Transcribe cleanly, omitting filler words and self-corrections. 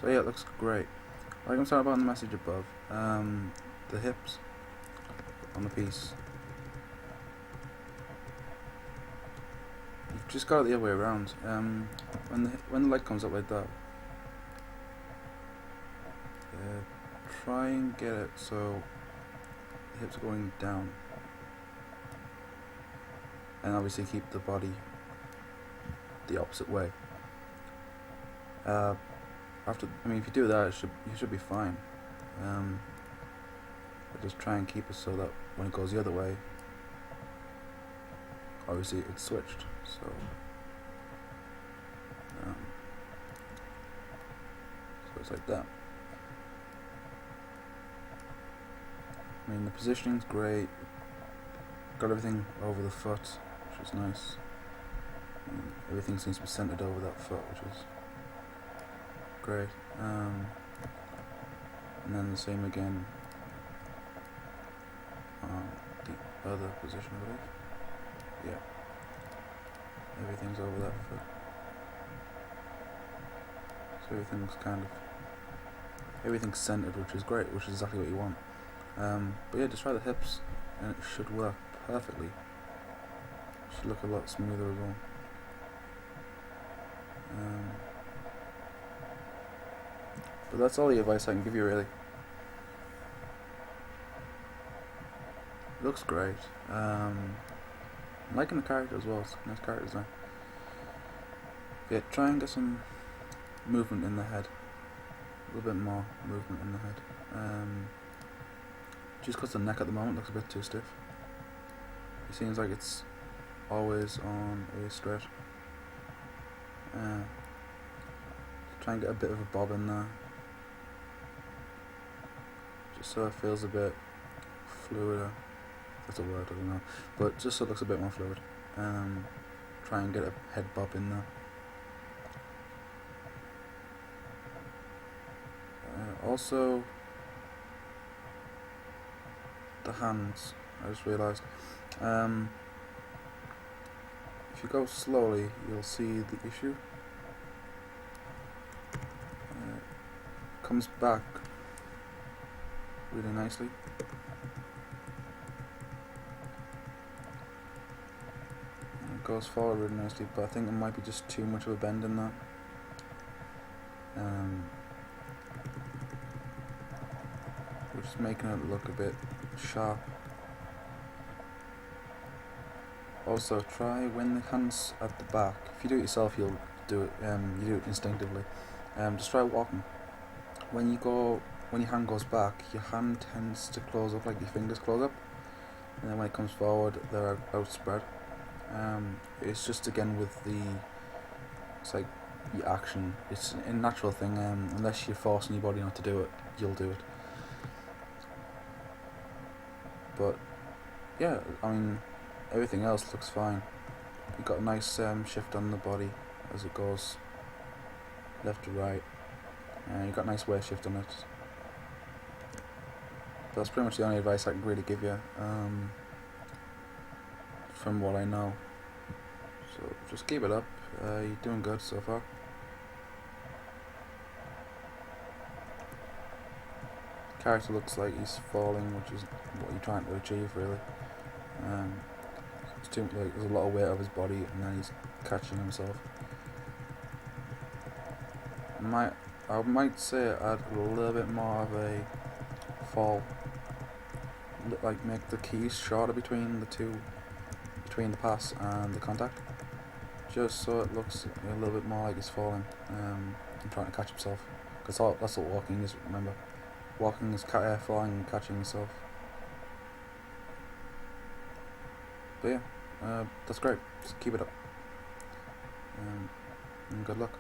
So yeah, it looks great. Like I'm talking about in the message above, the hips on the piece, you've just got it the other way around. When the leg comes up like that, try and get it so the hips are going down, and obviously keep the body the opposite way. If you do that, you should be fine. But just try and keep it so that when it goes the other way, obviously it's switched. So it's like that. I mean, the positioning's great. Got everything over the foot, which is nice. And everything seems to be centered over that foot, which is great. And then the same again on the other position, I believe. Yeah, everything's over that foot, so everything's centered, which is great, which is exactly what you want. But yeah, just try the hips, and it should work perfectly. It should look a lot smoother as well. But that's all the advice I can give you, really. It looks great. I'm liking the character as well. It's a nice character design. Yeah, try and get some movement in the head. A little bit more movement in the head. Just because the neck at the moment looks a bit too stiff. It seems like it's always on a straight. Try and get a bit of a bob in there, just so it feels a bit fluider. That's a word, I don't know, but just so it looks a bit more fluid. Try and get a head bob in there. Also, the hands, I just realised, if you go slowly you'll see the issue. Comes back really nicely. And it goes forward really nicely, but I think there might be just too much of a bend in there. Which is making it look a bit sharp. Also, try when the hand's at the back. If you do it yourself, you'll do it. You do it instinctively. Just try walking. When your hand goes back, your hand tends to close up like your fingers close up, and then when it comes forward, they're outspread. It's just again with it's like your action. It's a natural thing. Unless you're forcing your body not to do it, you'll do it. But yeah, I mean, everything else looks fine. You've got a nice shift on the body as it goes left to right. You've got a nice weight shift on it. That's pretty much the only advice I can really give you, from what I know. So just keep it up. You're doing good so far. The character looks like he's falling, which is what you're trying to achieve, really. There's a lot of weight of his body, and then he's catching himself. I might say add a little bit more of a fall, like make the keys shorter between the pass and the contact, just so it looks a little bit more like he's falling and trying to catch himself. Because that's what walking is. Remember, walking is falling and catching yourself. But yeah, that's great. Just keep it up, and good luck.